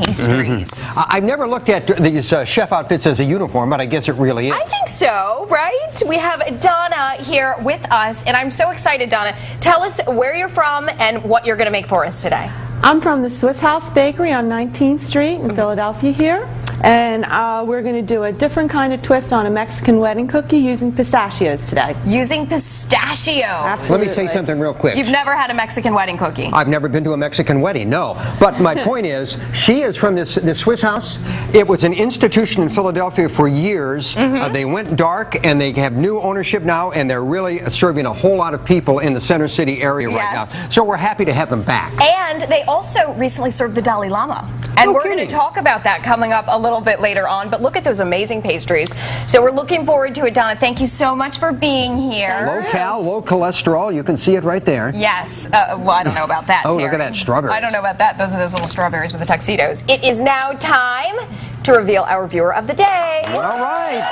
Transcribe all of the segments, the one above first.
pastries. I've never looked at these chef outfits as a uniform, but I guess it really is. I think so, right? We have Donna here with us, and I'm so excited, Donna. Tell us where you're from and what you're going to make for us today. I'm from the Swiss House Bakery on 19th Street in Philadelphia here, and we're going to do a different kind of twist on a Mexican wedding cookie using pistachios today. Using pistachio. Absolutely. Let me say something real quick. You've never had a Mexican wedding cookie? I've never been to a Mexican wedding, no. But my point is, she is from this Swiss House. It was an institution in Philadelphia for years. They went dark, and they have new ownership now, and they're really serving a whole lot of people in the Center City area right now. So we're happy to have them back. And they also recently served the Dalai Lama. And we're going to talk about that coming up a little bit later on, but look at those amazing pastries. So we're looking forward to it, Donna. Thank you so much for being here. Low cal, low cholesterol. You can see it right there. Yes. Well, I don't know about that, Oh, Terry. look at that, strawberries. I don't know about that. Those are those little strawberries with the tuxedos. It is now time to reveal our viewer of the day. All right.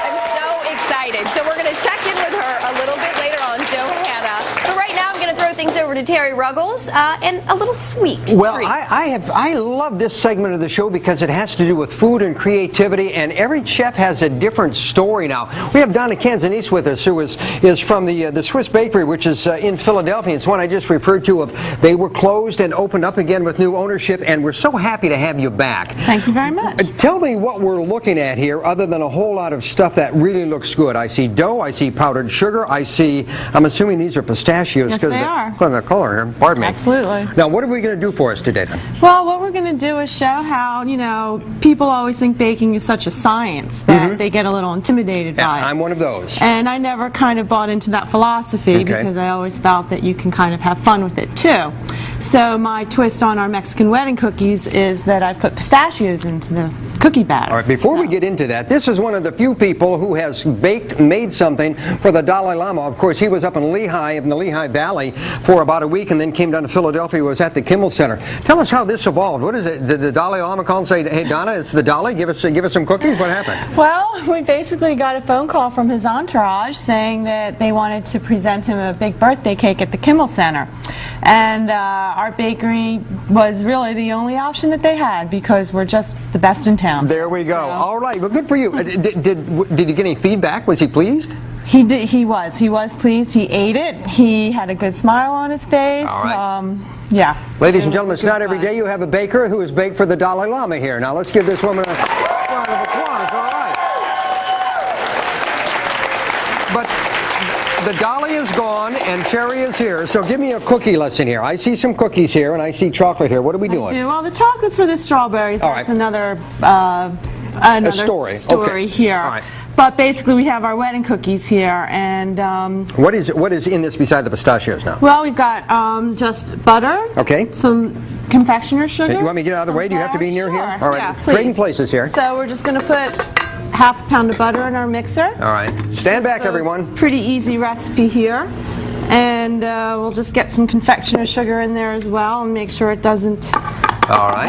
I'm so excited. So we're going to check in with her a little bit later on, Johanna. But right now I'm going to throw things over to Terry Ruggles and a little sweet Well, treats. I love this segment of the show because it has to do with food and creativity, and every chef has a different story now. We have Donna Canzanese with us, who is from the Swiss Bakery, which is in Philadelphia. It's one I just referred to. They were closed and opened up again with new ownership, and we're so happy to have you back. Thank you very much. Tell me what we're looking at here, other than a whole lot of stuff that really looks good. I see dough, I see powdered sugar, I'm assuming these are pistachios. Yes, they are. Because of the color here. Pardon me. Absolutely. Now, what are we going to do for us today, then? Well, what we're going to do is show how, people always think baking is such a science that they get a little intimidated by it. I'm one of those. And I never kind of bought into that philosophy because I always felt that you can kind of have fun with it too. So my twist on our Mexican wedding cookies is that I've put pistachios into the cookie batter. All right, before we get into that, this is one of the few people who has made something for the Dalai Lama. Of course, he was up in Lehigh, in the Lehigh Valley, for about a week, and then came down to Philadelphia. Was at the Kimmel Center. Tell us how this evolved. What is it? Did the Dalai Lama call and say, "Hey, Donna, it's the Dalai. Give us some cookies"? What happened? Well, we basically got a phone call from his entourage saying that they wanted to present him a big birthday cake at the Kimmel Center, and our bakery was really the only option that they had because we're just the best in town. There we go. All right. Well, good for you. Did you get any feedback? Was he pleased? He did. He was pleased. He ate it. He had a good smile on his face. All right. Yeah. Ladies and gentlemen, it's not every day you have a baker who has baked for the Dalai Lama here. Now let's give this woman a round of applause. All right. But the Dalai is gone and Terry is here, so give me a cookie lesson here. I see some cookies here and I see chocolate here. What are we doing? Well, the chocolate's for the strawberries. All That's right. another story story here. All right. But basically, we have our wedding cookies here, and what is in this beside the pistachios now? well, we've got just butter. Okay. Some confectioner's sugar. You want me to get out of the way? Do you have to be near here? Sure. All right. Yeah, Trading please. places here. So we're just going to put half a pound of butter in our mixer. All right. Stand back, everyone. Pretty easy recipe here. And we'll just get some confectioner's sugar in there as well and make sure it doesn't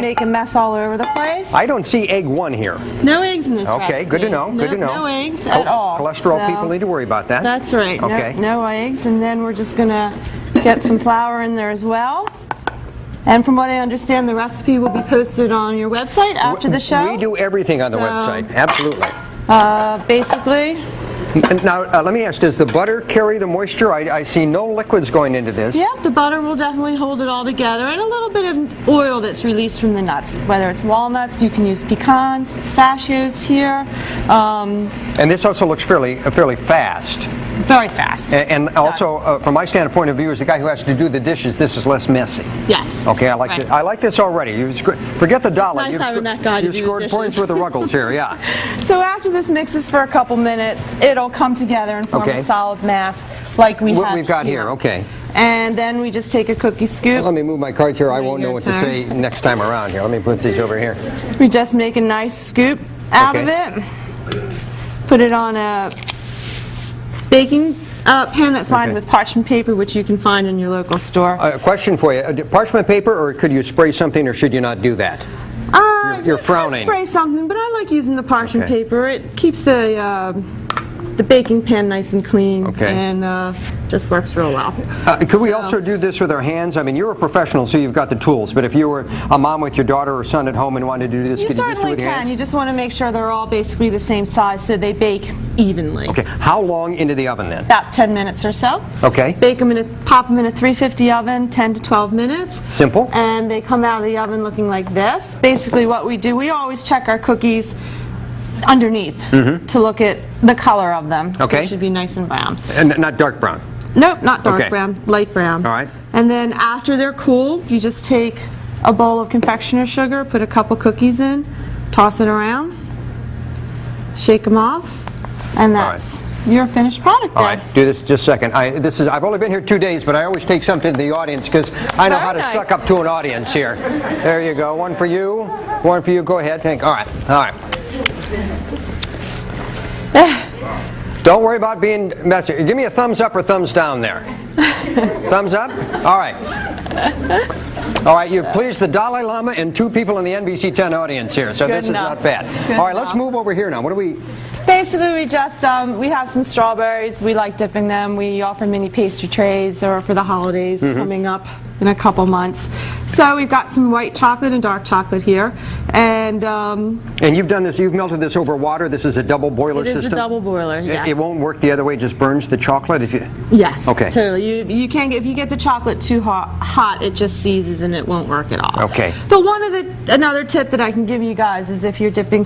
make a mess all over the place. I don't see egg one here. No eggs in this recipe. Okay, good to know. Good to know. No eggs at all. Cholesterol people need to worry about that. That's right. Okay. No eggs. And then we're just going to get some flour in there as well. And from what I understand, the recipe will be posted on your website after the show. We do everything on the website. Absolutely. Basically. Now, let me ask, does the butter carry the moisture? I see no liquids going into this. Yeah, the butter will definitely hold it all together, and a little bit of oil that's released from the nuts. Whether it's walnuts, you can use pecans, pistachios here. And this also looks fairly fast. Very fast. And also, from my standpoint of view, as the guy who has to do the dishes, this is less messy. Yes. Okay, I like it. I like this already. Forget the Dalai. Nice having that guy to do the scored dishes. points with the Ruggles here, yeah. So after this mixes for a couple minutes, it'll come together and form a solid mass like we've got here. Okay. And then we just take a cookie scoop. Let me move my cards here. I won't know what to say next time around here. Let me put these over here. We just make a nice scoop out of it. Put it on a baking pan that's lined with parchment paper, which you can find in your local store. A question for you. Parchment paper, or could you spray something, or should you not do that? You're frowning. Spray something, but I like using the parchment paper. It keeps the the baking pan nice and clean, Okay. and just works real well. Could we also do this with our hands? I mean, you're a professional, so you've got the tools, but if you were a mom with your daughter or son at home and wanted to do this, You could you just do it certainly with your can. hands? You just want to make sure they're all basically the same size so they bake evenly. Okay, how long into the oven then? About 10 minutes or so. Okay. Bake them pop them in a 350 oven, 10 to 12 minutes. Simple. And they come out of the oven looking like this. Basically what we do, we always check our cookies underneath to look at the color of them. Okay. They should be nice and brown. And not dark brown? Nope, not dark Okay. brown, light brown. All right. And then after they're cool, you just take a bowl of confectioner sugar, put a couple cookies in, toss it around, shake them off, and that's your finished product there. All right, do this just a second. I've only been here 2 days, but I always take something to the audience because I know Very how to nice. suck up to an audience here. There you go. One for you. One for you. Go ahead. All right. All right. Don't worry about being messy. Give me a thumbs up or thumbs down there. Thumbs up? All right. All right, you've pleased the Dalai Lama and 2 people in the NBC 10 audience here, so Good this enough. is not bad. Good All right, let's enough. move over here now. What do we... Basically, we just we have some strawberries. We like dipping them. We offer mini pastry trays or for the holidays coming up in a couple months. So we've got some white chocolate and dark chocolate here, and And you've done this, you've melted this over water. This is a double boiler it is system? a double boiler. Yes. It won't work the other way, it just burns the chocolate if you... Yes. Okay. Totally. You can't get, if you get the chocolate too hot, it just seizes and it won't work at all. Okay. But another tip that I can give you guys is if you're dipping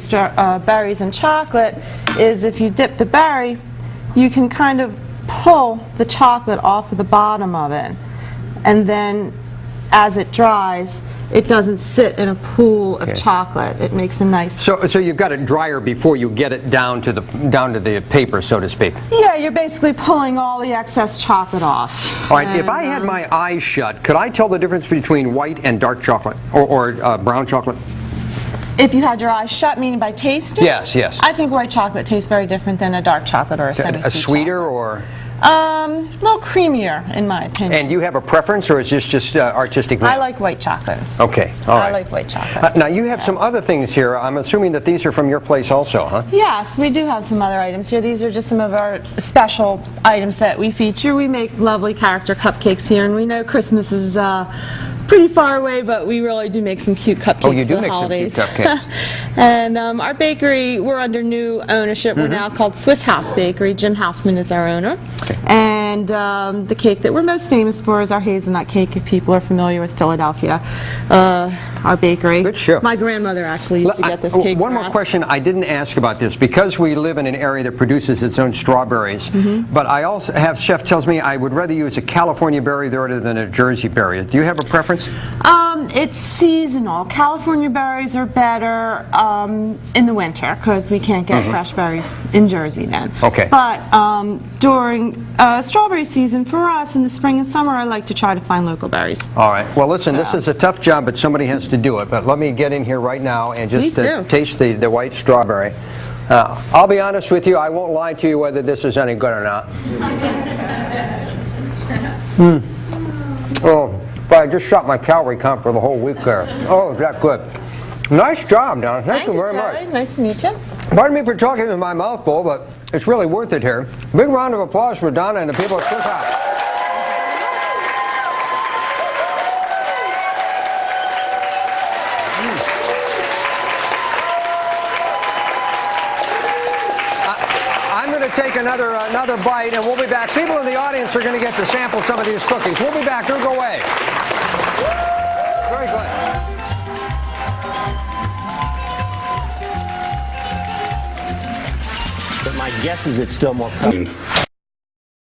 berries in chocolate, is if you dip the berry, you can kind of pull the chocolate off of the bottom of it, and then as it dries, it doesn't sit in a pool of chocolate. It makes a nice. So you've got it drier before you get it down to the paper, so to speak. Yeah, you're basically pulling all the excess chocolate off. All right, if And, I had my eyes shut, could I tell the difference between white and dark chocolate, or brown chocolate? If you had your eyes shut, meaning by tasting? Yes, yes. I think white chocolate tastes very different than a dark chocolate or a semi-sweet A sweeter chocolate. or... A little creamier, in my opinion. And you have a preference, or is this just artistic? I like white chocolate. Okay, all right. I like white chocolate. Now you have some other things here. I'm assuming that these are from your place also, huh? Yes, we do have some other items here. These are just some of our special items that we feature. We make lovely character cupcakes here, and we know Christmas is pretty far away, but we really do make some cute cupcakes Oh, you for do the make holidays. some cute cupcakes. And our bakery, we're under new ownership. We're now called Swiss Haus Bakery. Jim Hausman is our owner. And the cake that we're most famous for is our hazelnut cake, if people are familiar with Philadelphia, our bakery. Good show. My grandmother actually used to get this cake One for more us. question I didn't ask about this. Because we live in an area that produces its own strawberries, but I also have, chef tells me I would rather use a California berry rather than a Jersey berry. Do you have a preference? It's seasonal. California berries are better in the winter because we can't get fresh berries in Jersey then. Okay. But during strawberry season for us in the spring and summer, I like to try to find local berries. All right. Well, listen, this So- is a tough job, but somebody has to do it. But let me get in here right now and just Please do. taste the white strawberry. I'll be honest with you. I won't lie to you whether this is any good or not. Oh, but I just shot my calorie count for the whole week there. Oh, is that good? Nice job, Donna. Thank you very Terry. much. Nice to meet you. Pardon me for talking with my mouth full, but it's really worth it here. Big round of applause for Donna and the people at Swiss House. I'm going to take another bite, and we'll be back. People in the audience are going to get to sample some of these cookies. We'll be back. Don't go away. Very good. But my guess is it's still more.